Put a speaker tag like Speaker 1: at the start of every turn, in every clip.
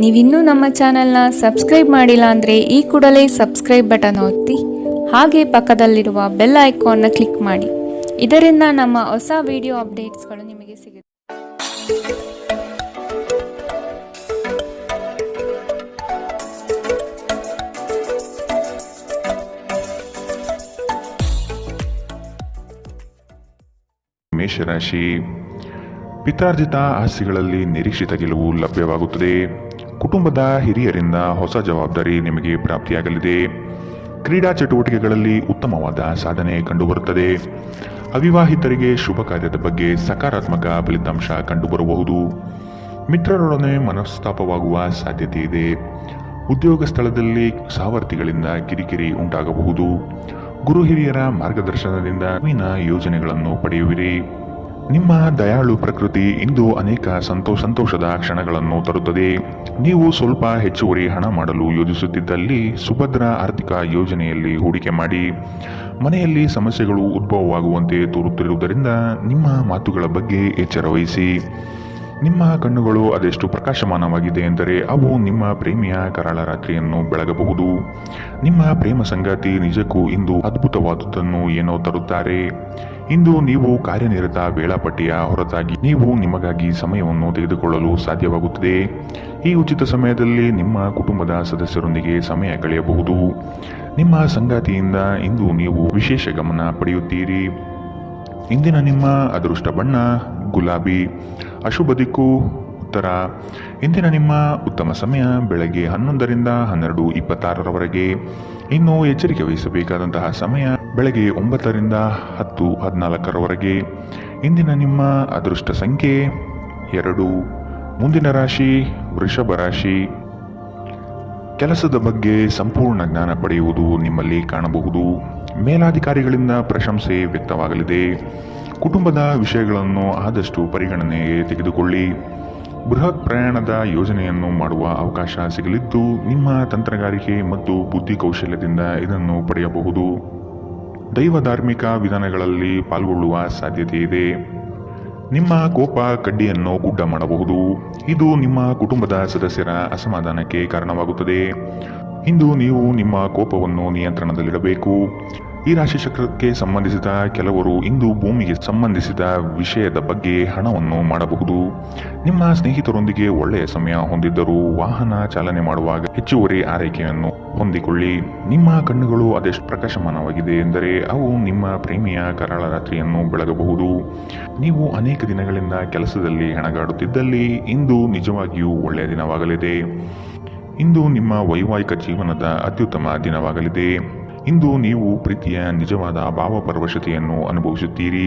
Speaker 1: ನೀವಿನ್ನೂ ನಮ್ಮ ಚಾನೆಲ್ನ ಸಬ್ಸ್ಕ್ರೈಬ್ ಮಾಡಿಲ್ಲ ಅಂದರೆ ಈ ಕೂಡಲೇ ಸಬ್ಸ್ಕ್ರೈಬ್ ಬಟನ್ ಒತ್ತಿ ಹಾಗೆ ಪಕ್ಕದಲ್ಲಿರುವ ಬೆಲ್ ಐಕಾನ್ನ ಕ್ಲಿಕ್ ಮಾಡಿ. ಇದರಿಂದ ನಮ್ಮ ಹೊಸ ವಿಡಿಯೋ ಅಪ್ಡೇಟ್ಸ್ಗಳು ನಿಮಗೆ ಸಿಗುತ್ತೆ.
Speaker 2: ಮೇಷರಾಶಿ, ಪಿತ್ರಾರ್ಜಿತ ಆಸ್ತಿಗಳಲ್ಲಿ ನಿರೀಕ್ಷಿತ ಗೆಲುವು ಲಭ್ಯವಾಗುತ್ತದೆ. ಕುಟುಂಬದ ಹಿರಿಯರಿಂದ ಹೊಸ ಜವಾಬ್ದಾರಿ ನಿಮಗೆ ಪ್ರಾಪ್ತಿಯಾಗಲಿದೆ. ಕ್ರೀಡಾ ಚಟುವಟಿಕೆಗಳಲ್ಲಿ ಉತ್ತಮವಾದ ಸಾಧನೆ ಕಂಡುಬರುತ್ತದೆ. ಅವಿವಾಹಿತರಿಗೆ ಶುಭ ಕಾರ್ಯದ ಬಗ್ಗೆ ಸಕಾರಾತ್ಮಕ ಫಲಿತಾಂಶ ಕಂಡುಬರಬಹುದು. ಮಿತ್ರರೊಡನೆ ಮನಸ್ತಾಪವಾಗುವ ಸಾಧ್ಯತೆ ಇದೆ. ಉದ್ಯೋಗ ಸ್ಥಳದಲ್ಲಿ ಸಹವರ್ತಿಗಳಿಂದ ಕಿರಿಕಿರಿ ಉಂಟಾಗಬಹುದು. ಗುರು ಹಿರಿಯರ ಮಾರ್ಗದರ್ಶನದಿಂದ ನವೀನ ಯೋಜನೆಗಳನ್ನು ಪಡೆಯುವಿರಿ. ನಿಮ್ಮ ದಯಾಳು ಪ್ರಕೃತಿ ಇಂದು ಅನೇಕ ಸಂತೋಷದ ಕ್ಷಣಗಳನ್ನು ತರುತ್ತದೆ. ನೀವು ಸ್ವಲ್ಪ ಹೆಚ್ಚುವರಿ ಹಣ ಮಾಡಲು ಯೋಜಿಸುತ್ತಿದ್ದಲ್ಲಿ ಸುಭದ್ರ ಆರ್ಥಿಕ ಯೋಜನೆಯಲ್ಲಿ ಹೂಡಿಕೆ ಮಾಡಿ. ಮನೆಯಲ್ಲಿ ಸಮಸ್ಯೆಗಳು ಉದ್ಭವವಾಗುವಂತೆ ತೋರುತ್ತಿರುವುದರಿಂದ ನಿಮ್ಮ ಮಾತುಗಳ ಬಗ್ಗೆ ಎಚ್ಚರ ವಹಿಸಿ. ನಿಮ್ಮ ಕಣ್ಣುಗಳು ಅದೆಷ್ಟು ಪ್ರಕಾಶಮಾನವಾಗಿದೆ ಎಂದರೆ ಅವು ನಿಮ್ಮ ಪ್ರೇಮಿಯ ಕರಾಳ ರಾತ್ರಿಯನ್ನು ಬೆಳಗಬಹುದು. ನಿಮ್ಮ ಪ್ರೇಮ ಸಂಗಾತಿ ನಿಜಕ್ಕೂ ಇಂದು ಅದ್ಭುತವಾದುದನ್ನು ಏನೋ ತರುತ್ತಾರೆ. ಇಂದು ನೀವು ಕಾರ್ಯನಿರತ ವೇಳಾಪಟ್ಟಿಯ ಹೊರತಾಗಿ ನೀವು ನಿಮಗಾಗಿ ಸಮಯವನ್ನು ತೆಗೆದುಕೊಳ್ಳಲು ಸಾಧ್ಯವಾಗುತ್ತದೆ. ಈ ಉಚಿತ ಸಮಯದಲ್ಲಿ ನಿಮ್ಮ ಕುಟುಂಬದ ಸದಸ್ಯರೊಂದಿಗೆ ಸಮಯ ಕಳೆಯಬಹುದು. ನಿಮ್ಮ ಸಂಗಾತಿಯಿಂದ ಇಂದು ನೀವು ವಿಶೇಷ ಗಮನ ಪಡೆಯುತ್ತೀರಿ. ಇಂದಿನ ನಿಮ್ಮ ಅದೃಷ್ಟ ಬಣ್ಣ ಗುಲಾಬಿ, ಅಶುಭ ದಿಕ್ಕು ಉತ್ತರ. ಇಂದಿನ ನಿಮ್ಮ ಉತ್ತಮ ಸಮಯ ಬೆಳಗ್ಗೆ 11ರಿಂದ 12:26ರವರೆಗೆ. ಇನ್ನು ಎಚ್ಚರಿಕೆ ವಹಿಸಬೇಕಾದಂತಹ ಸಮಯ ಬೆಳಗ್ಗೆ 9ರಿಂದ 10:14ರವರೆಗೆ. ಇಂದಿನ ನಿಮ್ಮ ಅದೃಷ್ಟ ಸಂಖ್ಯೆ 2. ಮುಂದಿನ ರಾಶಿ ವೃಷಭ ರಾಶಿ. ಕೆಲಸದ ಬಗ್ಗೆ ಸಂಪೂರ್ಣ ಜ್ಞಾನ ಪಡೆಯುವುದು ನಿಮ್ಮಲ್ಲಿ ಕಾಣಬಹುದು. ಮೇಲಾಧಿಕಾರಿಗಳಿಂದ ಪ್ರಶಂಸೆ ವ್ಯಕ್ತವಾಗಲಿದೆ. ಕುಟುಂಬದ ವಿಷಯಗಳನ್ನು ಆದಷ್ಟು ಪರಿಗಣನೆಗೆ ತೆಗೆದುಕೊಳ್ಳಿ. ಬೃಹತ್ ಪ್ರಯಾಣದ ಯೋಜನೆಯನ್ನು ಮಾಡುವ ಅವಕಾಶ ಸಿಗಲಿದ್ದು ನಿಮ್ಮ ತಂತ್ರಗಾರಿಕೆ ಮತ್ತು ಬುದ್ಧಿ ಕೌಶಲ್ಯದಿಂದ ಇದನ್ನು ಪಡೆಯಬಹುದು. ದೈವ ಧಾರ್ಮಿಕ ವಿಧಾನಗಳಲ್ಲಿ ಪಾಲ್ಗೊಳ್ಳುವ ಸಾಧ್ಯತೆ ಇದೆ. ನಿಮ್ಮ ಕೋಪ ಕಡ್ಡಿಯನ್ನು ಗುಡ್ಡ ಮಾಡಬಹುದು. ಇದು ನಿಮ್ಮ ಕುಟುಂಬದ ಸದಸ್ಯರ ಅಸಮಾಧಾನಕ್ಕೆ ಕಾರಣವಾಗುತ್ತದೆ. ಇಂದು ನೀವು ನಿಮ್ಮ ಕೋಪವನ್ನು ನಿಯಂತ್ರಣದಲ್ಲಿಡಬೇಕು. ಈ ರಾಶಿ ಚಕ್ರಕ್ಕೆ ಸಂಬಂಧಿಸಿದ ಕೆಲವರು ಇಂದು ಭೂಮಿಗೆ ಸಂಬಂಧಿಸಿದ ವಿಷಯದ ಬಗ್ಗೆ ಹಣವನ್ನು ಮಾಡಬಹುದು. ನಿಮ್ಮ ಸ್ನೇಹಿತರೊಂದಿಗೆ ಒಳ್ಳೆಯ ಸಮಯ ಹೊಂದಿದ್ದರೂ ವಾಹನ ಚಾಲನೆ ಮಾಡುವಾಗ ಹೆಚ್ಚುವರಿ ಆರೈಕೆಯನ್ನು ಹೊಂದಿಕೊಳ್ಳಿ. ನಿಮ್ಮ ಕಣ್ಣುಗಳು ಅದೆಷ್ಟು ಪ್ರಕಾಶಮಾನವಾಗಿದೆ ಎಂದರೆ ಅವು ನಿಮ್ಮ ಪ್ರೇಮಿಯ ಕರಾಳ ರಾತ್ರಿಯನ್ನು ಬೆಳಗಬಹುದು. ನೀವು ಅನೇಕ ದಿನಗಳಿಂದ ಕೆಲಸದಲ್ಲಿ ಹೆಣಗಾಡುತ್ತಿದ್ದಲ್ಲಿ ಇಂದು ನಿಜವಾಗಿಯೂ ಒಳ್ಳೆಯ ದಿನವಾಗಲಿದೆ. ಇಂದು ನಿಮ್ಮ ವೈವಾಹಿಕ ಜೀವನದ ಅತ್ಯುತ್ತಮ ದಿನವಾಗಲಿದೆ. ಇಂದು ನೀವು ಪ್ರೀತಿಯ ನಿಜವಾದ ಭಾವಪರವಶತೆಯನ್ನು ಅನುಭವಿಸುತ್ತೀರಿ.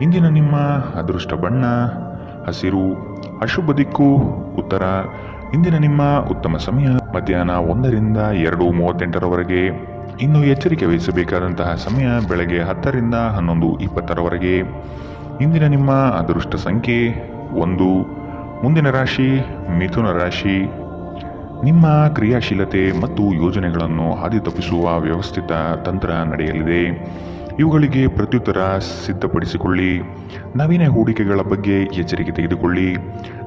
Speaker 2: ಇಂದಿನ ನಿಮ್ಮ ಅದೃಷ್ಟ ಬಣ್ಣ ಹಸಿರು, ಅಶುಭ ದಿಕ್ಕು ಉತ್ತರ. ಇಂದಿನ ನಿಮ್ಮ ಉತ್ತಮ ಸಮಯ ಮಧ್ಯಾಹ್ನ 1ರಿಂದ 2:38ರವರೆಗೆ. ಇನ್ನು ಎಚ್ಚರಿಕೆ ವಹಿಸಬೇಕಾದಂತಹ ಸಮಯ ಬೆಳಗ್ಗೆ 10ರಿಂದ 11:20ರವರೆಗೆ. ಇಂದಿನ ನಿಮ್ಮ ಅದೃಷ್ಟ ಸಂಖ್ಯೆ 1. ಮುಂದಿನ ರಾಶಿ ಮಿಥುನ ರಾಶಿ. ನಿಮ್ಮ ಕ್ರಿಯಾಶೀಲತೆ ಮತ್ತು ಯೋಜನೆಗಳನ್ನು ಹಾದಿ ತಪ್ಪಿಸುವ ವ್ಯವಸ್ಥಿತ ತಂತ್ರ ನಡೆಯಲಿದೆ. ಇವುಗಳಿಗೆ ಪ್ರತ್ಯುತ್ತರ ಸಿದ್ಧಪಡಿಸಿಕೊಳ್ಳಿ. ನವೀನ ಹೂಡಿಕೆಗಳ ಬಗ್ಗೆ ಎಚ್ಚರಿಕೆ ತೆಗೆದುಕೊಳ್ಳಿ.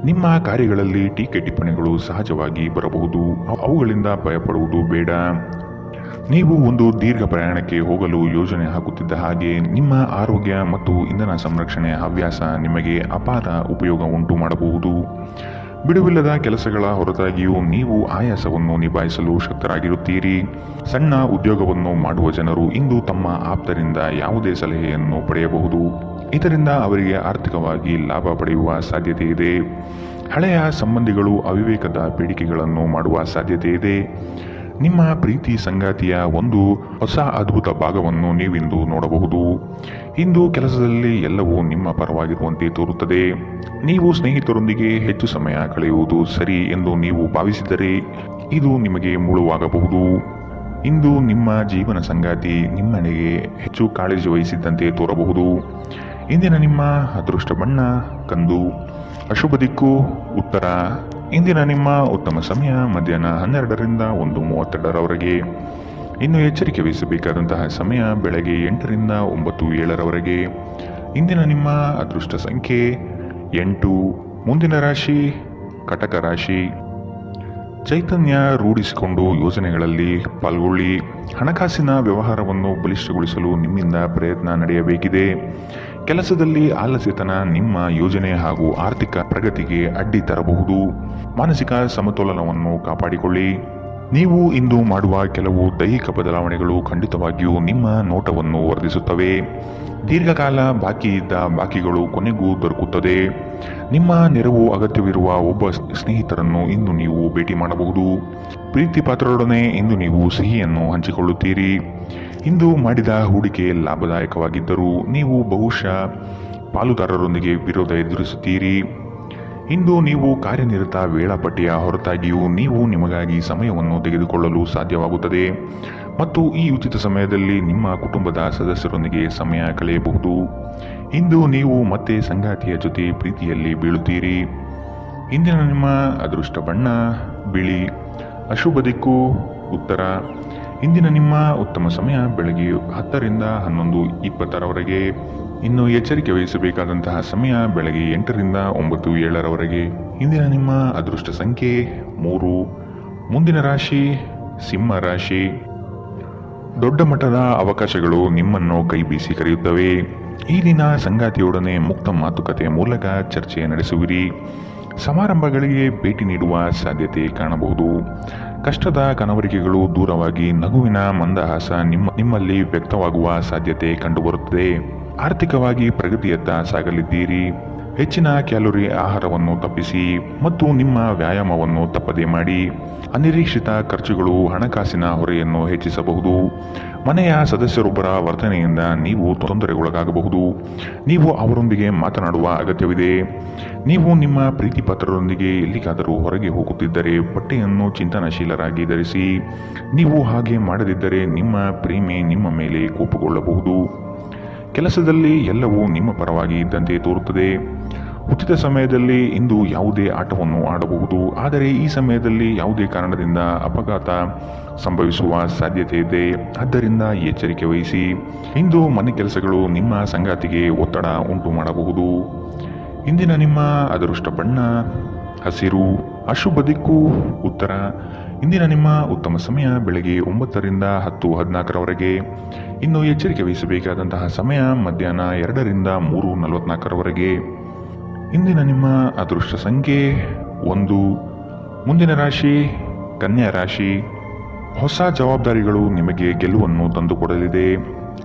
Speaker 2: ನಿಮ್ಮ ಕಾರ್ಯಗಳಲ್ಲಿ ಟೀಕೆ ಟಿಪ್ಪಣಿಗಳು ಸಹಜವಾಗಿ ಬರಬಹುದು. ಅವುಗಳಿಂದ ಭಯಪಡುವುದು ಬೇಡ. ನೀವು ಒಂದು ದೀರ್ಘ ಪ್ರಯಾಣಕ್ಕೆ ಹೋಗಲು ಯೋಜನೆ ಹಾಕುತ್ತಿದ್ದ ಹಾಗೆ ನಿಮ್ಮ ಆರೋಗ್ಯ ಮತ್ತು ಇಂಧನ ಸಂರಕ್ಷಣೆ ಹವ್ಯಾಸ ನಿಮಗೆ ಅಪಾರ ಉಪಯೋಗ ಉಂಟು ಮಾಡಬಹುದು. ಬಿಡುವಿಲ್ಲದ ಕೆಲಸಗಳ ಹೊರತಾಗಿಯೂ ನೀವು ಆಯಾಸವನ್ನು ನಿಭಾಯಿಸಲು ಶಕ್ತರಾಗಿರುತ್ತೀರಿ. ಸಣ್ಣ ಉದ್ಯೋಗವನ್ನು ಮಾಡುವ ಜನರು ಇಂದು ತಮ್ಮ ಆಪ್ತರಿಂದ ಯಾವುದೇ ಸಲಹೆಯನ್ನು ಪಡೆಯಬಹುದು. ಇದರಿಂದ ಅವರಿಗೆ ಆರ್ಥಿಕವಾಗಿ ಲಾಭ ಪಡೆಯುವ ಸಾಧ್ಯತೆ ಇದೆ. ಹಳೆಯ ಸಂಬಂಧಿಗಳು ಅವಿವೇಕದ ಬೇಡಿಕೆಗಳನ್ನು ಮಾಡುವ ಸಾಧ್ಯತೆ ಇದೆ. ನಿಮ್ಮ ಪ್ರೀತಿ ಸಂಗಾತಿಯ ಒಂದು ಹೊಸ ಅದ್ಭುತ ಭಾಗವನ್ನು ನೀವಿಂದು ನೋಡಬಹುದು. ಇಂದು ಕೆಲಸದಲ್ಲಿ ಎಲ್ಲವೂ ನಿಮ್ಮ ಪರವಾಗಿರುವಂತೆ ತೋರುತ್ತದೆ. ನೀವು ಸ್ನೇಹಿತರೊಂದಿಗೆ ಹೆಚ್ಚು ಸಮಯ ಕಳೆಯುವುದು ಸರಿ ಎಂದು ನೀವು ಭಾವಿಸಿದರೆ ಇದು ನಿಮಗೆ ಮುಳುವಾಗಬಹುದು. ಇಂದು ನಿಮ್ಮ ಜೀವನ ಸಂಗಾತಿ ನಿಮ್ಮೆಡೆಗೆ ಹೆಚ್ಚು ಕಾಳಜಿ ವಹಿಸಿದ್ದಂತೆ ತೋರಬಹುದು. ಇಂದಿನ ನಿಮ್ಮ ಅದೃಷ್ಟ ಬಣ್ಣ ಕಂದು, ಅಶುಭ ದಿಕ್ಕು ಉತ್ತರ. ಇಂದಿನ ನಿಮ್ಮ ಉತ್ತಮ ಸಮಯ ಮಧ್ಯಾಹ್ನ 12ರಿಂದ 1:32ರವರೆಗೆ. ಇನ್ನು ಎಚ್ಚರಿಕೆ ವಹಿಸಬೇಕಾದಂತಹ ಸಮಯ ಬೆಳಗ್ಗೆ 8ರಿಂದ 9:07ರವರೆಗೆ. ಇಂದಿನ ನಿಮ್ಮ ಅದೃಷ್ಟ ಸಂಖ್ಯೆ 8. ಮುಂದಿನ ರಾಶಿ ಕಟಕ ರಾಶಿ. ಚೈತನ್ಯ ರೂಢಿಸಿಕೊಂಡು ಯೋಜನೆಗಳಲ್ಲಿ ಪಾಲ್ಗೊಳ್ಳಿ. ಹಣಕಾಸಿನ ವ್ಯವಹಾರವನ್ನು ಬಲಿಷ್ಠಗೊಳಿಸಲು ನಿಮ್ಮಿಂದ ಪ್ರಯತ್ನ ನಡೆಯಬೇಕಿದೆ. ಕೆಲಸದಲ್ಲಿ ಆಲಸ್ಯತನ ನಿಮ್ಮ ಯೋಜನೆ ಹಾಗೂ ಆರ್ಥಿಕ ಪ್ರಗತಿಗೆ ಅಡ್ಡಿ ತರಬಹುದು. ಮಾನಸಿಕ ಸಮತೋಲನವನ್ನು ಕಾಪಾಡಿಕೊಳ್ಳಿ. ನೀವು ಇಂದು ಮಾಡುವ ಕೆಲವು ದೈಹಿಕ ಬದಲಾವಣೆಗಳು ಖಂಡಿತವಾಗಿಯೂ ನಿಮ್ಮ ನೋಟವನ್ನು ವರ್ಧಿಸುತ್ತವೆ. ದೀರ್ಘಕಾಲ ಬಾಕಿ ಇದ್ದ ಬಾಕಿಗಳು ಕೊನೆಗೂ ದೊರಕುತ್ತದೆ. ನಿಮ್ಮ ನೆರವು ಅಗತ್ಯವಿರುವ ಒಬ್ಬ ಸ್ನೇಹಿತರನ್ನು ಇಂದು ನೀವು ಭೇಟಿ ಮಾಡಬಹುದು. ಪ್ರೀತಿ ಪಾತ್ರರೊಡನೆ ಇಂದು ನೀವು ಸಿಹಿಯನ್ನು ಹಂಚಿಕೊಳ್ಳುತ್ತೀರಿ. ಇಂದು ಮಾಡಿದ ಹೂಡಿಕೆ ಲಾಭದಾಯಕವಾಗಿದ್ದರೂ ನೀವು ಬಹುಶಃ ಪಾಲುದಾರರೊಂದಿಗೆ ವಿರೋಧ ಎದುರಿಸುತ್ತೀರಿ. ಇಂದು ನೀವು ಕಾರ್ಯನಿರತ ವೇಳಾಪಟ್ಟಿಯ ಹೊರತಾಗಿಯೂ ನೀವು ನಿಮಗಾಗಿ ಸಮಯವನ್ನು ತೆಗೆದುಕೊಳ್ಳಲು ಸಾಧ್ಯವಾಗುತ್ತದೆ ಮತ್ತು ಈ ಉಚಿತ ಸಮಯದಲ್ಲಿ ನಿಮ್ಮ ಕುಟುಂಬದ ಸದಸ್ಯರೊಂದಿಗೆ ಸಮಯ ಕಳೆಯಬಹುದು. ಇಂದು ನೀವು ಮತ್ತೆ ಸಂಗಾತಿಯ ಜೊತೆ ಪ್ರೀತಿಯಲ್ಲಿ ಬೀಳುತ್ತೀರಿ. ಇಂದಿನ ನಿಮ್ಮ ಅದೃಷ್ಟ ಬಣ್ಣ ಬಿಳಿ. ಅಶುಭ ದಿಕ್ಕು ಉತ್ತರ. ಇಂದಿನ ನಿಮ್ಮ ಉತ್ತಮ ಸಮಯ ಬೆಳಗ್ಗೆ 10 ರಿಂದ 11:20 ಇನ್ನು ಎಚ್ಚರಿಕೆ ವಹಿಸಬೇಕಾದಂತಹ ಸಮಯ ಬೆಳಗ್ಗೆ 8 ರಿಂದ 9:07 ಇಂದಿನ ನಿಮ್ಮ ಅದೃಷ್ಟ ಸಂಖ್ಯೆ 3. ಮುಂದಿನ ರಾಶಿ ಸಿಂಹ ರಾಶಿ. ದೊಡ್ಡ ಮಟ್ಟದ ಅವಕಾಶಗಳು ನಿಮ್ಮನ್ನು ಕೈ ಬೀಸಿ ಕರೆಯುತ್ತವೆ. ಈ ದಿನ ಸಂಗಾತಿಯೊಡನೆ ಮುಕ್ತ ಮಾತುಕತೆ ಮೂಲಕ ಚರ್ಚೆ ನಡೆಸುವಿರಿ. ಸಮಾರಂಭಗಳಿಗೆ ಭೇಟಿ ನೀಡುವ ಸಾಧ್ಯತೆ ಕಾಣಬಹುದು. ಕಷ್ಟದ ಕನವರಿಕೆಗಳು ದೂರವಾಗಿ ನಗುವಿನ ಮಂದಹಾಸ ನಿಮ್ಮಲ್ಲಿ ವ್ಯಕ್ತವಾಗುವ ಸಾಧ್ಯತೆ ಕಂಡುಬರುತ್ತದೆ. ಆರ್ಥಿಕವಾಗಿ ಪ್ರಗತಿಯತ್ತ ಸಾಗಲಿದ್ದೀರಿ. ಹೆಚ್ಚಿನ ಕ್ಯಾಲೋರಿ ಆಹಾರವನ್ನು ತಪ್ಪಿಸಿ ಮತ್ತು ನಿಮ್ಮ ವ್ಯಾಯಾಮವನ್ನು ತಪ್ಪದೇ ಮಾಡಿ. ಅನಿರೀಕ್ಷಿತ ಖರ್ಚುಗಳು ಹಣಕಾಸಿನ ಹೊರೆಯನ್ನು ಹೆಚ್ಚಿಸಬಹುದು. ಮನೆಯ ಸದಸ್ಯರೊಬ್ಬರ ವರ್ತನೆಯಿಂದ ನೀವು ತೊಂದರೆಗೊಳಗಾಗಬಹುದು. ನೀವು ಅವರೊಂದಿಗೆ ಮಾತನಾಡುವ ಅಗತ್ಯವಿದೆ. ನೀವು ನಿಮ್ಮ ಪ್ರೀತಿ ಪಾತ್ರರೊಂದಿಗೆ ಎಲ್ಲಿಗಾದರೂ ಹೊರಗೆ ಹೋಗುತ್ತಿದ್ದರೆ ಬಟ್ಟೆಯನ್ನು ಚಿಂತನಶೀಲರಾಗಿ ಧರಿಸಿ. ನೀವು ಹಾಗೆ ಮಾಡದಿದ್ದರೆ ನಿಮ್ಮ ಪ್ರೇಮಿ ನಿಮ್ಮ ಮೇಲೆ ಕೋಪಗೊಳ್ಳಬಹುದು. ಕೆಲಸದಲ್ಲಿ ಎಲ್ಲವೂ ನಿಮ್ಮ ಪರವಾಗಿ ಇದ್ದಂತೆ ತೋರುತ್ತದೆ. ಉಚಿತ ಸಮಯದಲ್ಲಿ ಇಂದು ಯಾವುದೇ ಆಟವನ್ನು ಆಡಬಹುದು, ಆದರೆ ಈ ಸಮಯದಲ್ಲಿ ಯಾವುದೇ ಕಾರಣದಿಂದ ಅಪಘಾತ ಸಂಭವಿಸುವ ಸಾಧ್ಯತೆ ಇದೆ. ಆದ್ದರಿಂದ ಎಚ್ಚರಿಕೆ ವಹಿಸಿ. ಇಂದು ಮನೆ ಕೆಲಸಗಳು ನಿಮ್ಮ ಸಂಗಾತಿಗೆ ಒತ್ತಡ ಉಂಟು ಮಾಡಬಹುದು. ಇಂದಿನ ನಿಮ್ಮ ಅದೃಷ್ಟ ಬಣ್ಣ ಹಸಿರು. ಅಶುಭ ದಿಕ್ಕು ಉತ್ತರ. ಇಂದಿನ ನಿಮ್ಮ ಉತ್ತಮ ಸಮಯ ಬೆಳಗ್ಗೆ 9 ರಿಂದ 10:14 ಇನ್ನು ಎಚ್ಚರಿಕೆ ವಹಿಸಬೇಕಾದಂತಹ ಸಮಯ ಮಧ್ಯಾಹ್ನ 2 ರಿಂದ 3:44 ಇಂದಿನ ನಿಮ್ಮ ಅದೃಷ್ಟ ಸಂಖ್ಯೆ 1. ಮುಂದಿನ ರಾಶಿ ಕನ್ಯಾ ರಾಶಿ. ಹೊಸ ಜವಾಬ್ದಾರಿಗಳು ನಿಮಗೆ ಗೆಲುವನ್ನು ತಂದುಕೊಡಲಿದೆ.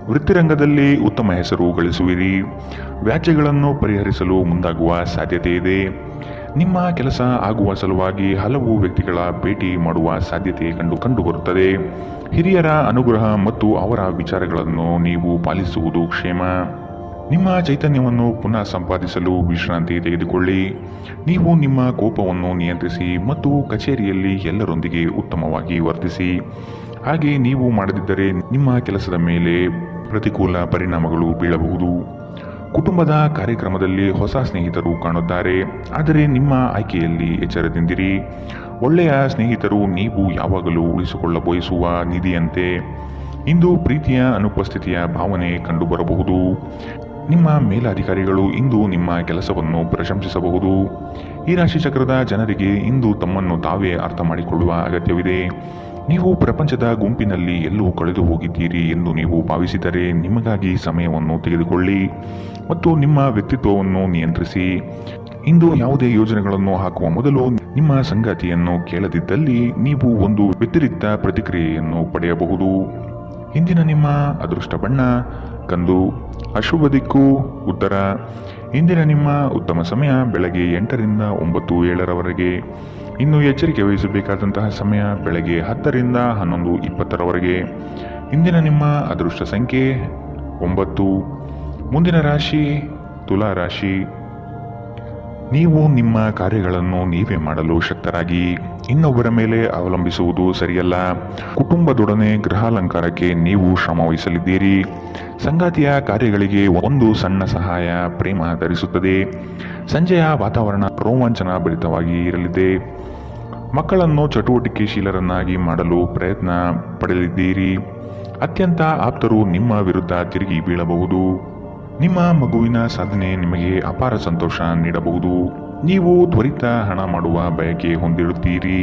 Speaker 2: ವೃತ್ತಿರಂಗದಲ್ಲಿ ಉತ್ತಮ ಹೆಸರು ಗಳಿಸುವಿರಿ. ವ್ಯಾಜ್ಯಗಳನ್ನು ಪರಿಹರಿಸಲು ಮುಂದಾಗುವ ಸಾಧ್ಯತೆ ಇದೆ. ನಿಮ್ಮ ಕೆಲಸ ಆಗುವ ಸಲುವಾಗಿ ಹಲವು ವ್ಯಕ್ತಿಗಳ ಭೇಟಿ ಮಾಡುವ ಸಾಧ್ಯತೆ ಕಂಡುಬರುತ್ತದೆ. ಹಿರಿಯರ ಅನುಗ್ರಹ ಮತ್ತು ಅವರ ವಿಚಾರಗಳನ್ನು ನೀವು ಪಾಲಿಸುವುದು ಕ್ಷೇಮ. ನಿಮ್ಮ ಚೈತನ್ಯವನ್ನು ಪುನಃ ಸಂಪಾದಿಸಲು ವಿಶ್ರಾಂತಿ ತೆಗೆದುಕೊಳ್ಳಿ. ನೀವು ನಿಮ್ಮ ಕೋಪವನ್ನು ನಿಯಂತ್ರಿಸಿ ಮತ್ತು ಕಚೇರಿಯಲ್ಲಿ ಎಲ್ಲರೊಂದಿಗೆ ಉತ್ತಮವಾಗಿ ವರ್ತಿಸಿ. ಹಾಗೆ ನೀವು ಮಾಡದಿದ್ದರೆ ನಿಮ್ಮ ಕೆಲಸದ ಮೇಲೆ ಪ್ರತಿಕೂಲ ಪರಿಣಾಮಗಳು ಬೀಳಬಹುದು. ಕುಟುಂಬದ ಕಾರ್ಯಕ್ರಮದಲ್ಲಿ ಹೊಸ ಸ್ನೇಹಿತರು ಕಾಣುತ್ತಾರೆ, ಆದರೆ ನಿಮ್ಮ ಆಯ್ಕೆಯಲ್ಲಿ ಎಚ್ಚರದಿಂದಿರಿ. ಒಳ್ಳೆಯ ಸ್ನೇಹಿತರು ನೀವು ಯಾವಾಗಲೂ ಉಳಿಸಿಕೊಳ್ಳ ಬಯಸುವ ನಿಧಿಯಂತೆ. ಇಂದು ಪ್ರೀತಿಯ ಅನುಪಸ್ಥಿತಿಯ ಭಾವನೆ ಕಂಡುಬರಬಹುದು. ನಿಮ್ಮ ಮೇಲಾಧಿಕಾರಿಗಳು ಇಂದು ನಿಮ್ಮ ಕೆಲಸವನ್ನು ಪ್ರಶಂಸಿಸಬಹುದು. ಈ ರಾಶಿ ಚಕ್ರದ ಜನರಿಗೆ ಇಂದು ತಮ್ಮನ್ನು ತಾವೇ ಅರ್ಥ ಮಾಡಿಕೊಳ್ಳುವ ಅಗತ್ಯವಿದೆ. ನೀವು ಪ್ರಪಂಚದ ಗುಂಪಿನಲ್ಲಿ ಎಲ್ಲೂ ಕಳೆದು ಹೋಗಿದ್ದೀರಿ ಎಂದು ನೀವು ಭಾವಿಸಿದರೆ ನಿಮಗಾಗಿ ಸಮಯವನ್ನು ತೆಗೆದುಕೊಳ್ಳಿ ಮತ್ತು ನಿಮ್ಮ ವ್ಯಕ್ತಿತ್ವವನ್ನು ನಿಯಂತ್ರಿಸಿ. ಇಂದು ಯಾವುದೇ ಯೋಜನೆಗಳನ್ನು ಹಾಕುವ ಮೊದಲು ನಿಮ್ಮ ಸಂಗಾತಿಯನ್ನು ಕೇಳದಿದ್ದಲ್ಲಿ ನೀವು ಒಂದು ವ್ಯತಿರಿಕ್ತ ಪ್ರತಿಕ್ರಿಯೆಯನ್ನು ಪಡೆಯಬಹುದು. ಇಂದಿನ ನಿಮ್ಮ ಅದೃಷ್ಟ ಬಣ್ಣ ಕಂದು. ಅಶುಭ ದಿಕ್ಕು ಉತ್ತರ. ಇಂದಿನ ನಿಮ್ಮ ಉತ್ತಮ ಸಮಯ ಬೆಳಗ್ಗೆ 8 ರಿಂದ 9:07 ಇನ್ನು ಎಚ್ಚರಿಕೆ ವಹಿಸಬೇಕಾದಂತಹ ಸಮಯ ಬೆಳಗ್ಗೆ 10 ರಿಂದ 11:20 ಇಂದಿನ ನಿಮ್ಮ ಅದೃಷ್ಟ ಸಂಖ್ಯೆ 9. ಮುಂದಿನ ರಾಶಿ ತುಲಾ ರಾಶಿ. ನೀವು ನಿಮ್ಮ ಕಾರ್ಯಗಳನ್ನು ನೀವೇ ಮಾಡಲು ಶಕ್ತರಾಗಿ. ಇನ್ನೊಬ್ಬರ ಮೇಲೆ ಅವಲಂಬಿಸುವುದು ಸರಿಯಲ್ಲ. ಕುಟುಂಬದೊಡನೆ ಗೃಹಾಲಂಕಾರಕ್ಕೆ ನೀವು ಶ್ರಮ ವಹಿಸಲಿದ್ದೀರಿ. ಸಂಗಾತಿಯ ಕಾರ್ಯಗಳಿಗೆ ಒಂದು ಸಣ್ಣ ಸಹಾಯ ಪ್ರೇಮ ಧರಿಸುತ್ತದೆ. ಸಂಜೆಯ ವಾತಾವರಣ ರೋಮಾಂಚನ ಭರಿತವಾಗಿ ಇರಲಿದೆ. ಮಕ್ಕಳನ್ನು ಚಟುವಟಿಕೆಶೀಲರನ್ನಾಗಿ ಮಾಡಲು ಪ್ರಯತ್ನ ಪಡೆಯಲಿದ್ದೀರಿ. ಅತ್ಯಂತ ಆಪ್ತರು ನಿಮ್ಮ ವಿರುದ್ಧ ತಿರುಗಿ ಬೀಳಬಹುದು. ನಿಮ್ಮ ಮಗುವಿನ ಸಾಧನೆ ನಿಮಗೆ ಅಪಾರ ಸಂತೋಷ ನೀಡಬಹುದು. ನೀವು ತ್ವರಿತ ಹಣ ಮಾಡುವ ಬಯಕೆ ಹೊಂದಿರುತ್ತೀರಿ.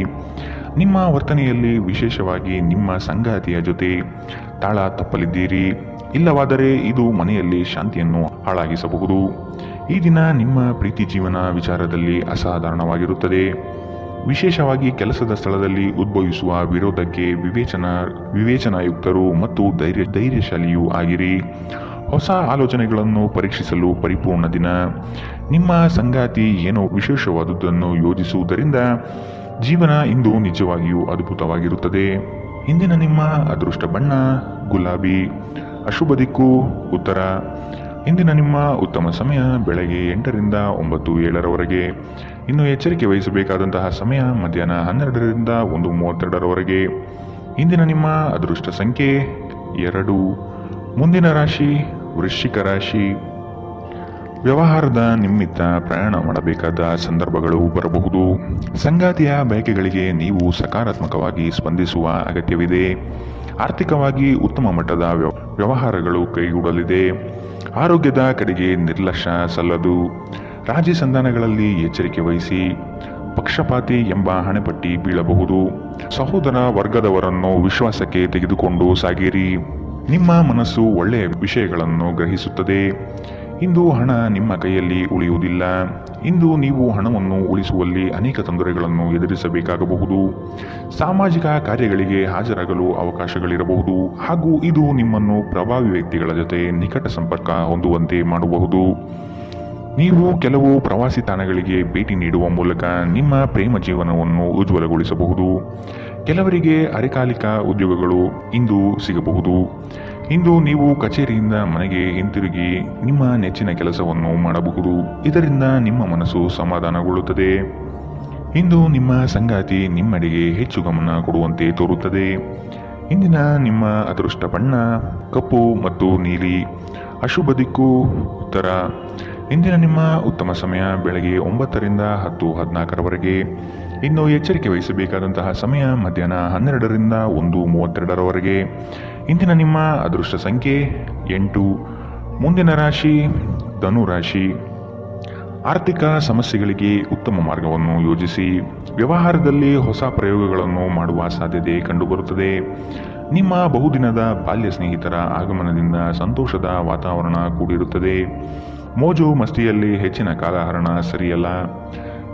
Speaker 2: ನಿಮ್ಮ ವರ್ತನೆಯಲ್ಲಿ ವಿಶೇಷವಾಗಿ ನಿಮ್ಮ ಸಂಗಾತಿಯ ಜೊತೆ ತಾಳ ತಪ್ಪಲಿದ್ದೀರಿ. ಇಲ್ಲವಾದರೆ ಇದು ಮನೆಯಲ್ಲಿ ಶಾಂತಿಯನ್ನು ಹಾಳಾಗಿಸಬಹುದು. ಈ ದಿನ ನಿಮ್ಮ ಪ್ರೀತಿ ಜೀವನ ವಿಚಾರದಲ್ಲಿ ಅಸಾಧಾರಣವಾಗಿರುತ್ತದೆ. ವಿಶೇಷವಾಗಿ ಕೆಲಸದ ಸ್ಥಳದಲ್ಲಿ ಉದ್ಭವಿಸುವ ವಿರೋಧಕ್ಕೆ ವಿವೇಚನಾಯುಕ್ತರು ಮತ್ತು ಧೈರ್ಯಶಾಲಿಯೂ ಆಗಿರಿ. ಹೊಸ ಆಲೋಚನೆಗಳನ್ನು ಪರೀಕ್ಷಿಸಲು ಪರಿಪೂರ್ಣ ದಿನ. ನಿಮ್ಮ ಸಂಗಾತಿ ಏನೋ ವಿಶೇಷವಾದುದನ್ನು ಯೋಜಿಸುವುದರಿಂದ ಜೀವನ ಇಂದು ನಿಜವಾಗಿಯೂ ಅದ್ಭುತವಾಗಿರುತ್ತದೆ. ಇಂದಿನ ನಿಮ್ಮ ಅದೃಷ್ಟ ಬಣ್ಣ ಗುಲಾಬಿ, ಅಶುಭ ದಿಕ್ಕು ಉತ್ತರ. ಇಂದಿನ ನಿಮ್ಮ ಉತ್ತಮ ಸಮಯ ಬೆಳಗ್ಗೆ 8ರಿಂದ 9:07 ಇನ್ನು ಎಚ್ಚರಿಕೆ ವಹಿಸಬೇಕಾದಂತಹ ಸಮಯ ಮಧ್ಯಾಹ್ನ 12ರಿಂದ 1:32 ಇಂದಿನ ನಿಮ್ಮ ಅದೃಷ್ಟ ಸಂಖ್ಯೆ 2. ಮುಂದಿನ ರಾಶಿ ವೃಶ್ಚಿಕ ರಾಶಿ. ವ್ಯವಹಾರದ ನಿಮಿತ್ತ ಪ್ರಯಾಣ ಮಾಡಬೇಕಾದ ಸಂದರ್ಭಗಳು ಬರಬಹುದು. ಸಂಗಾತಿಯ ಬಯಕೆಗಳಿಗೆ ನೀವು ಸಕಾರಾತ್ಮಕವಾಗಿ ಸ್ಪಂದಿಸುವ ಅಗತ್ಯವಿದೆ. ಆರ್ಥಿಕವಾಗಿ ಉತ್ತಮ ಮಟ್ಟದ ವ್ಯವಹಾರಗಳು ಕೈಗೂಡಲಿದೆ. ಆರೋಗ್ಯದ ಕಡೆಗೆ ನಿರ್ಲಕ್ಷ್ಯ ಸಲ್ಲದು. ರಾಜಿ ಸಂಧಾನಗಳಲ್ಲಿ ಎಚ್ಚರಿಕೆ ವಹಿಸಿ. ಪಕ್ಷಪಾತಿ ಎಂಬ ಹಣೆಪಟ್ಟಿ ಬೀಳಬಹುದು. ಸಹೋದರ ವರ್ಗದವರನ್ನು ವಿಶ್ವಾಸಕ್ಕೆ ತೆಗೆದುಕೊಂಡು ಸಾಗಿರಿ. ನಿಮ್ಮ ಮನಸ್ಸು ಒಳ್ಳೆಯ ವಿಷಯಗಳನ್ನು ಗ್ರಹಿಸುತ್ತದೆ. ಇಂದು ಹಣ ನಿಮ್ಮ ಕೈಯಲ್ಲಿ ಉಳಿಯುವುದಿಲ್ಲ. ಇಂದು ನೀವು ಹಣವನ್ನು ಉಳಿಸುವಲ್ಲಿ ಅನೇಕ ತೊಂದರೆಗಳನ್ನು ಎದುರಿಸಬೇಕಾಗಬಹುದು. ಸಾಮಾಜಿಕ ಕಾರ್ಯಗಳಿಗೆ ಹಾಜರಾಗಲು ಅವಕಾಶಗಳಿರಬಹುದು ಹಾಗೂ ಇದು ನಿಮ್ಮನ್ನು ಪ್ರಭಾವಿ ವ್ಯಕ್ತಿಗಳ ಜೊತೆ ನಿಕಟ ಸಂಪರ್ಕ ಹೊಂದುವಂತೆ ಮಾಡಬಹುದು. ನೀವು ಕೆಲವು ಪ್ರವಾಸಿ ತಾಣಗಳಿಗೆ ಭೇಟಿ ನೀಡುವ ಮೂಲಕ ನಿಮ್ಮ ಪ್ರೇಮ ಜೀವನವನ್ನು ಉಜ್ವಲಗೊಳಿಸಬಹುದು. ಕೆಲವರಿಗೆ ಅರೆಕಾಲಿಕ ಉದ್ಯೋಗಗಳು ಇಂದು ಸಿಗಬಹುದು. ಇಂದು ನೀವು ಕಚೇರಿಯಿಂದ ಮನೆಗೆ ಹಿಂತಿರುಗಿ ನಿಮ್ಮ ನೆಚ್ಚಿನ ಕೆಲಸವನ್ನು ಮಾಡಬಹುದು. ಇದರಿಂದ ನಿಮ್ಮ ಮನಸ್ಸು ಸಮಾಧಾನಗೊಳ್ಳುತ್ತದೆ. ಇಂದು ನಿಮ್ಮ ಸಂಗಾತಿ ನಿಮ್ಮೆಡೆಗೆ ಹೆಚ್ಚು ಗಮನ ಕೊಡುವಂತೆ ತೋರುತ್ತದೆ. ಇಂದಿನ ನಿಮ್ಮ ಅದೃಷ್ಟ ಬಣ್ಣ ಕಪ್ಪು ಮತ್ತು ನೀಲಿ, ಅಶುಭ ದಿಕ್ಕು ಉತ್ತರ. ಇಂದಿನ ನಿಮ್ಮ ಉತ್ತಮ ಸಮಯ ಬೆಳಗ್ಗೆ 9ರಿಂದ 10:14 ಇನ್ನು ಎಚ್ಚರಿಕೆ ವಹಿಸಬೇಕಾದಂತಹ ಸಮಯ ಮಧ್ಯಾಹ್ನ 12ರಿಂದ 1:32 ಇಂದಿನ ನಿಮ್ಮ ಅದೃಷ್ಟ ಸಂಖ್ಯೆ 8. ಮುಂದಿನ ರಾಶಿ ಧನು ರಾಶಿ. ಆರ್ಥಿಕ ಸಮಸ್ಯೆಗಳಿಗೆ ಉತ್ತಮ ಮಾರ್ಗವನ್ನು ಯೋಜಿಸಿ. ವ್ಯವಹಾರದಲ್ಲಿ ಹೊಸ ಪ್ರಯೋಗಗಳನ್ನು ಮಾಡುವ ಸಾಧ್ಯತೆ ಕಂಡುಬರುತ್ತದೆ. ನಿಮ್ಮ ಬಹುದಿನದ ಬಾಲ್ಯ ಸ್ನೇಹಿತರ ಆಗಮನದಿಂದ ಸಂತೋಷದ ವಾತಾವರಣ ಕೂಡಿರುತ್ತದೆ. ಮೋಜು ಮಸ್ತಿಯಲ್ಲಿ ಹೆಚ್ಚಿನ ಕಾಲಹರಣ ಸರಿಯಲ್ಲ.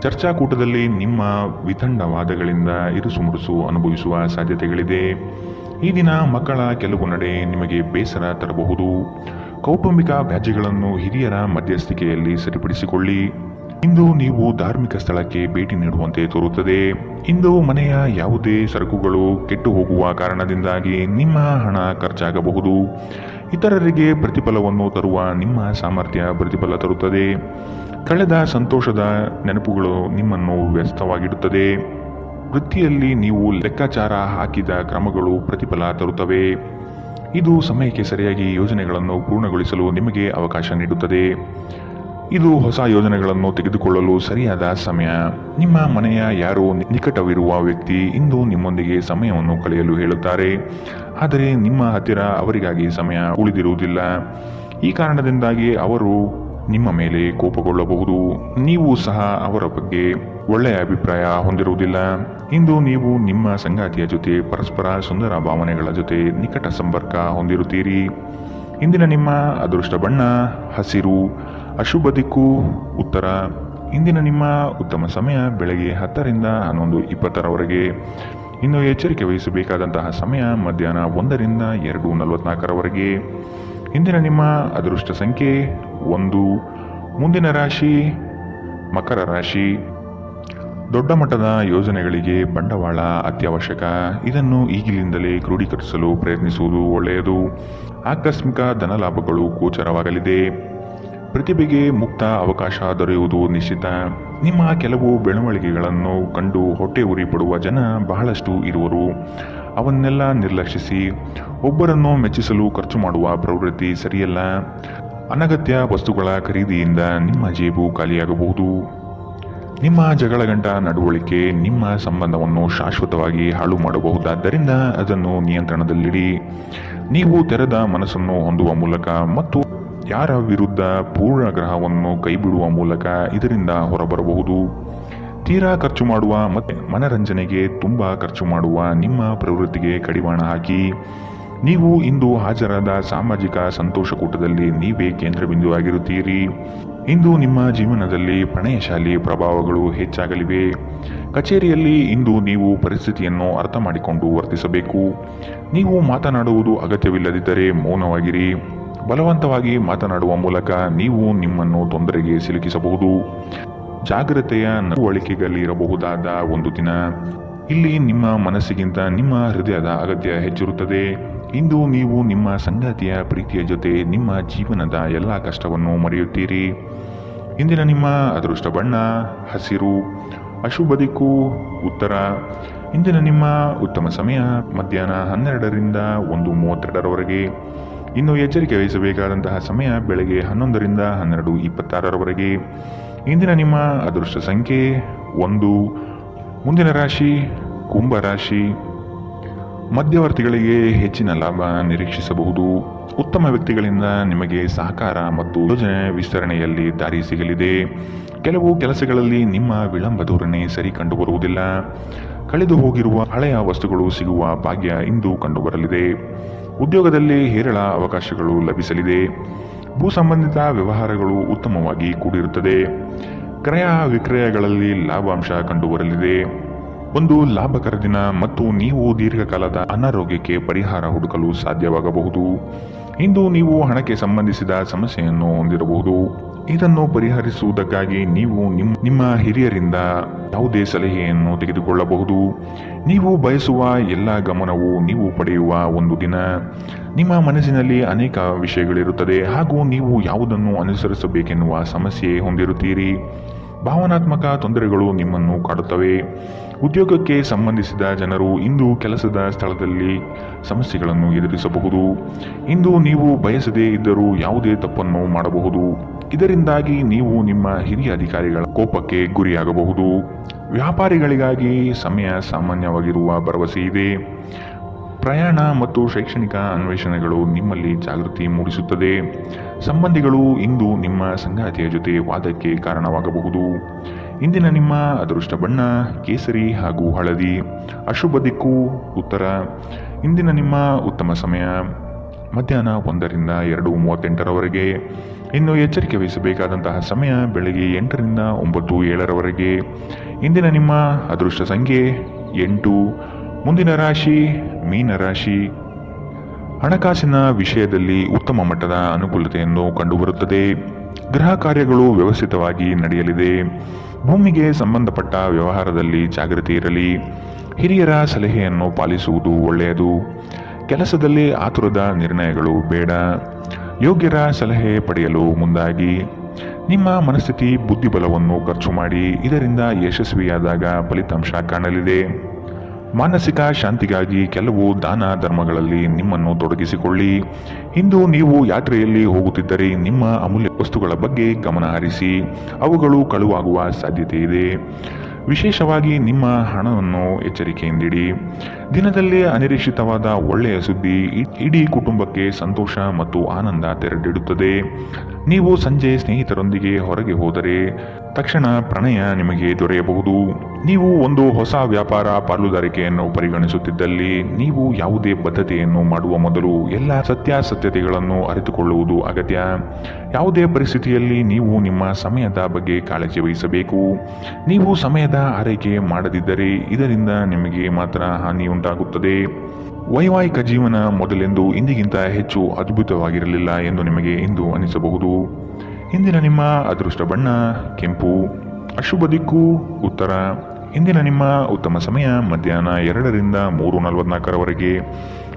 Speaker 2: ಚರ್ಚಾಕೂಟದಲ್ಲಿ ನಿಮ್ಮ ವಿತಂಡವಾದಗಳಿಂದ ಇರುಸುಮುರುಸು ಅನುಭವಿಸುವ ಸಾಧ್ಯತೆಗಳಿದೆ. ಈ ದಿನ ಮಕ್ಕಳ ಕೆಲವು ನಡೆ ನಿಮಗೆ ಬೇಸರ ತರಬಹುದು. ಕೌಟುಂಬಿಕ ವ್ಯಾಜ್ಯಗಳನ್ನು ಹಿರಿಯರ ಮಧ್ಯಸ್ಥಿಕೆಯಲ್ಲಿ ಸರಿಪಡಿಸಿಕೊಳ್ಳಿ. ಇಂದು ನೀವು ಧಾರ್ಮಿಕ ಸ್ಥಳಕ್ಕೆ ಭೇಟಿ ನೀಡುವಂತೆ ತೋರುತ್ತದೆ. ಇಂದು ಮನೆಯ ಯಾವುದೇ ಸರಕುಗಳು ಕೆಟ್ಟು ಹೋಗುವ ಕಾರಣದಿಂದಾಗಿ ನಿಮ್ಮ ಹಣ ಖರ್ಚಾಗಬಹುದು. ಇತರರಿಗೆ ಪ್ರತಿಫಲವನ್ನು ತರುವ ನಿಮ್ಮ ಸಾಮರ್ಥ್ಯ ಪ್ರತಿಫಲ ತರುತ್ತದೆ. ಕಳೆದ ಸಂತೋಷದ ನೆನಪುಗಳು ನಿಮ್ಮನ್ನು ವ್ಯಸ್ತವಾಗಿಡುತ್ತದೆ. ವೃತ್ತಿಯಲ್ಲಿ ನೀವು ಲೆಕ್ಕಾಚಾರ ಹಾಕಿದ ಕ್ರಮಗಳು ಪ್ರತಿಫಲ ತರುತ್ತವೆ. ಇದು ಸಮಯಕ್ಕೆ ಸರಿಯಾಗಿ ಯೋಜನೆಗಳನ್ನು ಪೂರ್ಣಗೊಳಿಸಲು ನಿಮಗೆ ಅವಕಾಶ ನೀಡುತ್ತದೆ. ಇದು ಹೊಸ ಯೋಜನೆಗಳನ್ನು ತೆಗೆದುಕೊಳ್ಳಲು ಸರಿಯಾದ ಸಮಯ. ನಿಮ್ಮ ಮನೆಯ ಯಾರೋ ನಿಕಟವಿರುವ ವ್ಯಕ್ತಿ ಇಂದು ನಿಮ್ಮೊಂದಿಗೆ ಸಮಯವನ್ನು ಕಳೆಯಲು ಹೇಳುತ್ತಾರೆ. ಆದರೆ ನಿಮ್ಮ ಹತ್ತಿರ ಅವರಿಗಾಗಿ ಸಮಯ ಉಳಿದಿರುವುದಿಲ್ಲ. ಈ ಕಾರಣದಿಂದಾಗಿ ಅವರು ನಿಮ್ಮ ಮೇಲೆ ಕೋಪಗೊಳ್ಳಬಹುದು. ನೀವು ಸಹ ಅವರ ಬಗ್ಗೆ ಒಳ್ಳೆಯ ಅಭಿಪ್ರಾಯ ಹೊಂದಿರುವುದಿಲ್ಲ. ಇಂದು ನೀವು ನಿಮ್ಮ ಸಂಗಾತಿಯ ಜೊತೆ ಪರಸ್ಪರ ಸುಂದರ ಭಾವನೆಗಳ ಜೊತೆ ನಿಕಟ ಸಂಪರ್ಕ ಹೊಂದಿರುತ್ತೀರಿ. ಇಂದಿನ ನಿಮ್ಮ ಅದೃಷ್ಟ ಬಣ್ಣ ಹಸಿರು, ಅಶುಭ ದಿಕ್ಕು ಉತ್ತರ. ಇಂದಿನ ನಿಮ್ಮ ಉತ್ತಮ ಸಮಯ ಬೆಳಗ್ಗೆ 10ರಿಂದ 11:20 ಇನ್ನು ಎಚ್ಚರಿಕೆ ವಹಿಸಬೇಕಾದಂತಹ ಸಮಯ ಮಧ್ಯಾಹ್ನ 1ರಿಂದ 2:44 ಇಂದಿನ ನಿಮ್ಮ ಅದೃಷ್ಟ ಸಂಖ್ಯೆ 1. ಮುಂದಿನ ರಾಶಿ ಮಕರ ರಾಶಿ. ದೊಡ್ಡ ಮಟ್ಟದ ಯೋಜನೆಗಳಿಗೆ ಬಂಡವಾಳ ಅತ್ಯವಶ್ಯಕ. ಇದನ್ನು ಈಗಿನಿಂದಲೇ ಕ್ರೋಢೀಕರಿಸಲು ಪ್ರಯತ್ನಿಸುವುದು ಒಳ್ಳೆಯದು. ಆಕಸ್ಮಿಕ ಧನಲಾಭಗಳು ಗೋಚರವಾಗಲಿದೆ. ಪ್ರತಿಭೆಗೆ ಮುಕ್ತ ಅವಕಾಶ ದೊರೆಯುವುದು ನಿಶ್ಚಿತ. ನಿಮ್ಮ ಕೆಲವು ಬೆಳವಣಿಗೆಗಳನ್ನು ಕಂಡು ಹೊಟ್ಟೆ ಉರಿ ಪಡುವ ಜನ ಬಹಳಷ್ಟು ಇರುವರು. ಅವನ್ನೆಲ್ಲ ನಿರ್ಲಕ್ಷಿಸಿ. ಒಬ್ಬರನ್ನು ಮೆಚ್ಚಿಸಲು ಖರ್ಚು ಮಾಡುವ ಪ್ರವೃತ್ತಿ ಸರಿಯಲ್ಲ. ಅನಗತ್ಯ ವಸ್ತುಗಳ ಖರೀದಿಯಿಂದ ನಿಮ್ಮ ಜೇಬು ಖಾಲಿಯಾಗಬಹುದು. ನಿಮ್ಮ ಜಗಳಗಂಟ ನಡವಳಿಕೆ ನಿಮ್ಮ ಸಂಬಂಧವನ್ನು ಶಾಶ್ವತವಾಗಿ ಹಾಳು ಮಾಡಬಹುದಾದ್ದರಿಂದ ಅದನ್ನು ನಿಯಂತ್ರಣದಲ್ಲಿಡಿ. ನೀವು ತೆರೆದ ಮನಸ್ಸನ್ನು ಹೊಂದುವ ಮೂಲಕ ಮತ್ತು ಯಾರ ವಿರುದ್ಧ ಪೂರ್ಣಗ್ರಹವನ್ನು ಕೈಬಿಡುವ ಮೂಲಕ ಇದರಿಂದ ಹೊರಬರಬಹುದು. ತೀರಾ ಖರ್ಚು ಮಾಡುವ ಮತ್ತು ಮನರಂಜನೆಗೆ ತುಂಬ ಖರ್ಚು ಮಾಡುವ ನಿಮ್ಮ ಪ್ರವೃತ್ತಿಗೆ ಕಡಿವಾಣ ಹಾಕಿ ನೀವು ಇಂದು ಹಾಜರಾದ ಸಾಮಾಜಿಕ ಸಂತೋಷಕೂಟದಲ್ಲಿ ನೀವೇ ಕೇಂದ್ರಬಿಂದುವಾಗಿರುತ್ತೀರಿ. ಇಂದು ನಿಮ್ಮ ಜೀವನದಲ್ಲಿ ಪ್ರಣಯಶಾಲಿ ಪ್ರಭಾವಗಳು ಹೆಚ್ಚಾಗಲಿವೆ. ಕಚೇರಿಯಲ್ಲಿ ಇಂದು ನೀವು ಪರಿಸ್ಥಿತಿಯನ್ನು ಅರ್ಥ ಮಾಡಿಕೊಂಡು ವರ್ತಿಸಬೇಕು. ನೀವು ಮಾತನಾಡುವುದು ಅಗತ್ಯವಿಲ್ಲದಿದ್ದರೆ ಮೌನವಾಗಿರಿ. ಬಲವಂತವಾಗಿ ಮಾತನಾಡುವ ಮೂಲಕ ನೀವು ನಿಮ್ಮನ್ನು ತೊಂದರೆಗೆ ಸಿಲುಕಿಸಬಹುದು. ಜಾಗ್ರತೆಯ ನಡವಳಿಕೆಗಳಿರಬಹುದಾದ ಒಂದು ದಿನ. ಇಲ್ಲಿ ನಿಮ್ಮ ಮನಸ್ಸಿಗಿಂತ ನಿಮ್ಮ ಹೃದಯದ ಅಗತ್ಯ ಹೆಚ್ಚಿರುತ್ತದೆ. ಇಂದು ನೀವು ನಿಮ್ಮ ಸಂಗಾತಿಯ ಪ್ರೀತಿಯ ಜೊತೆ ನಿಮ್ಮ ಜೀವನದ ಎಲ್ಲ ಕಷ್ಟವನ್ನು ಮರೆಯುತ್ತೀರಿ. ಇಂದಿನ ನಿಮ್ಮ ಅದೃಷ್ಟ ಬಣ್ಣ ಹಸಿರು. ಅಶುಭ ದಿಕ್ಕು ಉತ್ತರ. ಇಂದಿನ ನಿಮ್ಮ ಉತ್ತಮ ಸಮಯ ಮಧ್ಯಾಹ್ನ 12ರಿಂದ 1:32ರವರೆಗೆ. ಇನ್ನು ಎಚ್ಚರಿಕೆ ವಹಿಸಬೇಕಾದಂತಹ ಸಮಯ ಬೆಳಗ್ಗೆ 11ರಿಂದ 12:26ರವರೆಗೆ. ಇಂದಿನ ನಿಮ್ಮ ಅದೃಷ್ಟ ಸಂಖ್ಯೆ 1. ಮುಂದಿನ ರಾಶಿ ಕುಂಭರಾಶಿ. ಮಧ್ಯವರ್ತಿಗಳಿಗೆ ಹೆಚ್ಚಿನ ಲಾಭ ನಿರೀಕ್ಷಿಸಬಹುದು. ಉತ್ತಮ ವ್ಯಕ್ತಿಗಳಿಂದ ನಿಮಗೆ ಸಹಕಾರ ಮತ್ತು ಯೋಜನೆ ವಿಸ್ತರಣೆಯಲ್ಲಿ ದಾರಿ ಸಿಗಲಿದೆ. ಕೆಲವು ಕೆಲಸಗಳಲ್ಲಿ ನಿಮ್ಮ ವಿಳಂಬ ಧೋರಣೆ ಸರಿ ಕಂಡುಬರುವುದಿಲ್ಲ. ಕಳೆದು ಹೋಗಿರುವ ಹಳೆಯ ವಸ್ತುಗಳು ಸಿಗುವ ಭಾಗ್ಯ ಇಂದು ಕಂಡುಬರಲಿದೆ. ಉದ್ಯೋಗದಲ್ಲಿ ಹೇರಳ ಅವಕಾಶಗಳು ಲಭಿಸಲಿದೆ. ಭೂ ಸಂಬಂಧಿತ ವ್ಯವಹಾರಗಳು ಉತ್ತಮವಾಗಿ ಕೂಡಿರುತ್ತದೆ. ಕ್ರಯ ವಿಕ್ರಯಗಳಲ್ಲಿ ಲಾಭಾಂಶ ಕಂಡುಬರಲಿದೆ. ಒಂದು ಲಾಭಕರ ದಿನ ಮತ್ತು ನೀವು ದೀರ್ಘಕಾಲದ ಅನಾರೋಗ್ಯಕ್ಕೆ ಪರಿಹಾರ ಹುಡುಕಲು ಸಾಧ್ಯವಾಗಬಹುದು. ಇಂದು ನೀವು ಹಣಕ್ಕೆ ಸಂಬಂಧಿಸಿದ ಸಮಸ್ಯೆಯನ್ನು ಹೊಂದಿರಬಹುದು. ಇದನ್ನು ಪರಿಹರಿಸುವುದಕ್ಕಾಗಿ ನೀವು ನಿಮ್ಮ ಹಿರಿಯರಿಂದ ಯಾವುದೇ ಸಲಹೆಯನ್ನು ತೆಗೆದುಕೊಳ್ಳಬಹುದು. ನೀವು ಬಯಸುವ ಎಲ್ಲ ಗಮನವು ನೀವು ಪಡೆಯುವ ಒಂದು ದಿನ. ನಿಮ್ಮ ಮನಸ್ಸಿನಲ್ಲಿ ಅನೇಕ ವಿಷಯಗಳಿರುತ್ತದೆ ಹಾಗೂ ನೀವು ಯಾವುದನ್ನು ಅನುಸರಿಸಬೇಕೆನ್ನುವ ಸಮಸ್ಯೆ ಹೊಂದಿರುತ್ತೀರಿ. ಭಾವನಾತ್ಮಕ ತೊಂದರೆಗಳು ನಿಮ್ಮನ್ನು ಕಾಡುತ್ತವೆ. ಉದ್ಯೋಗಕ್ಕೆ ಸಂಬಂಧಿಸಿದ ಜನರು ಇಂದು ಕೆಲಸದ ಸ್ಥಳದಲ್ಲಿ ಸಮಸ್ಯೆಗಳನ್ನು ಎದುರಿಸಬಹುದು. ಇಂದು ನೀವು ಬಯಸದೇ ಇದ್ದರೂ ಯಾವುದೇ ತಪ್ಪನ್ನು ಮಾಡಬಹುದು. ಇದರಿಂದಾಗಿ ನೀವು ನಿಮ್ಮ ಹಿರಿಯ ಅಧಿಕಾರಿಗಳ ಕೋಪಕ್ಕೆ ಗುರಿಯಾಗಬಹುದು. ವ್ಯಾಪಾರಿಗಳಿಗಾಗಿ ಸಮಯ ಸಾಮಾನ್ಯವಾಗಿರುವ ಭರವಸೆ ಇದೆ. ಪ್ರಯಾಣ ಮತ್ತು ಶೈಕ್ಷಣಿಕ ಅನ್ವೇಷಣೆಗಳು ನಿಮ್ಮಲ್ಲಿ ಜಾಗೃತಿ ಮೂಡಿಸುತ್ತದೆ. ಸಂಬಂಧಿಗಳು ಇಂದು ನಿಮ್ಮ ಸಂಗಾತಿಯ ಜೊತೆ ವಾದಕ್ಕೆ ಕಾರಣವಾಗಬಹುದು. ಇಂದಿನ ನಿಮ್ಮ ಅದೃಷ್ಟ ಬಣ್ಣ ಕೇಸರಿ ಹಾಗೂ ಹಳದಿ. ಅಶುಭ ದಿಕ್ಕು ಉತ್ತರ. ಇಂದಿನ ನಿಮ್ಮ ಉತ್ತಮ ಸಮಯ ಮಧ್ಯಾಹ್ನ 1ರಿಂದ 2:38ರವರೆಗೆ. ಇನ್ನು ಎಚ್ಚರಿಕೆ ವಹಿಸಬೇಕಾದಂತಹ ಸಮಯ ಬೆಳಗ್ಗೆ 8ರಿಂದ 9:07ರವರೆಗೆ. ಇಂದಿನ ನಿಮ್ಮ ಅದೃಷ್ಟ ಸಂಖ್ಯೆ 8. ಮುಂದಿನ ರಾಶಿ ಮೀನರಾಶಿ. ಹಣಕಾಸಿನ ವಿಷಯದಲ್ಲಿ ಉತ್ತಮ ಮಟ್ಟದ ಅನುಕೂಲತೆಯನ್ನು ಕಂಡುಬರುತ್ತದೆ. ಗೃಹ ಕಾರ್ಯಗಳು ವ್ಯವಸ್ಥಿತವಾಗಿ ನಡೆಯಲಿದೆ. ಭೂಮಿಗೆ ಸಂಬಂಧಪಟ್ಟ ವ್ಯವಹಾರದಲ್ಲಿ ಜಾಗೃತಿ ಇರಲಿ. ಹಿರಿಯರ ಸಲಹೆಯನ್ನು ಪಾಲಿಸುವುದು ಒಳ್ಳೆಯದು. ಕೆಲಸದಲ್ಲಿ ಆತುರದ ನಿರ್ಣಯಗಳು ಬೇಡ. ಯೋಗ್ಯರ ಸಲಹೆ ಪಡೆಯಲು ಮುಂದಾಗಿ. ನಿಮ್ಮ ಮನಸ್ಥಿತಿ ಬುದ್ಧಿಬಲವನ್ನು ಖರ್ಚು ಮಾಡಿ. ಇದರಿಂದ ಯಶಸ್ವಿಯಾದಾಗ ಫಲಿತಾಂಶ ಕಾಣಲಿದೆ. ಮಾನಸಿಕ ಶಾಂತಿಗಾಗಿ ಕೆಲವು ದಾನ ಧರ್ಮಗಳಲ್ಲಿ ನಿಮ್ಮನ್ನು ತೊಡಗಿಸಿಕೊಳ್ಳಿ. ಇಂದು ನೀವು ಯಾತ್ರೆಯಲ್ಲಿ ಹೋಗುತ್ತಿದ್ದರೆ ನಿಮ್ಮ ಅಮೂಲ್ಯ ವಸ್ತುಗಳ ಬಗ್ಗೆ ಗಮನ ಹರಿಸಿ. ಅವುಗಳು ಕಳುವಾಗುವ ಸಾಧ್ಯತೆ ಇದೆ. ವಿಶೇಷವಾಗಿ ನಿಮ್ಮ ಹಣವನ್ನು ಎಚ್ಚರಿಕೆಯಿಂದಿಡಿ. ದಿನದಲ್ಲಿ ಅನಿರೀಕ್ಷಿತವಾದ ಒಳ್ಳೆಯ ಸುದ್ದಿ ಇಡೀ ಕುಟುಂಬಕ್ಕೆ ಸಂತೋಷ ಮತ್ತು ಆನಂದ ತೆರೆದಿಡುತ್ತದೆ. ನೀವು ಸಂಜೆ ಸ್ನೇಹಿತರೊಂದಿಗೆ ಹೊರಗೆ ಹೋದರೆ ತಕ್ಷಣ ಪ್ರಣಯ ನಿಮಗೆ ದೊರೆಯಬಹುದು. ನೀವು ಒಂದು ಹೊಸ ವ್ಯಾಪಾರ ಪಾಲುದಾರಿಕೆಯನ್ನು ಪರಿಗಣಿಸುತ್ತಿದ್ದಲ್ಲಿ ನೀವು ಯಾವುದೇ ಬದ್ಧತೆಯನ್ನು ಮಾಡುವ ಮೊದಲು ಎಲ್ಲ ಸತ್ಯಾಸತ್ಯತೆಗಳನ್ನು ಅರಿತುಕೊಳ್ಳುವುದು ಅಗತ್ಯ. ಯಾವುದೇ ಪರಿಸ್ಥಿತಿಯಲ್ಲಿ ನೀವು ನಿಮ್ಮ ಸಮಯದ ಬಗ್ಗೆ ಕಾಳಜಿ ವಹಿಸಬೇಕು. ನೀವು ಸಮಯದ ಆರೈಕೆ ಮಾಡದಿದ್ದರೆ ಇದರಿಂದ ನಿಮಗೆ ಮಾತ್ರ ಹಾನಿಯುಂಟಾಗುತ್ತದೆ. ವೈವಾಹಿಕ ಜೀವನ ಮೊದಲೆಂದು ಇಂದಿಗಿಂತ ಹೆಚ್ಚು ಅದ್ಭುತವಾಗಿರಲಿಲ್ಲ ಎಂದು ನಿಮಗೆ ಇಂದು ಅನಿಸಬಹುದು. ಇಂದಿನ ನಿಮ್ಮ ಅದೃಷ್ಟ ಬಣ್ಣ ಕೆಂಪು. ಅಶುಭ ದಿಕ್ಕು ಉತ್ತರ. ಇಂದಿನ ನಿಮ್ಮ ಉತ್ತಮ ಸಮಯ ಮಧ್ಯಾಹ್ನ 2ರಿಂದ 3:44ರವರೆಗೆ.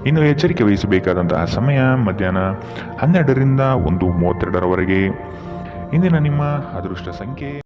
Speaker 2: ಇನ್ನು ಎಚ್ಚರಿಕೆ ವಹಿಸಬೇಕಾದಂತಹ ಸಮಯ ಮಧ್ಯಾಹ್ನ 12ರಿಂದ 1:32ರವರೆಗೆ. ಇಂದಿನ ನಿಮ್ಮ ಅದೃಷ್ಟ ಸಂಖ್ಯೆ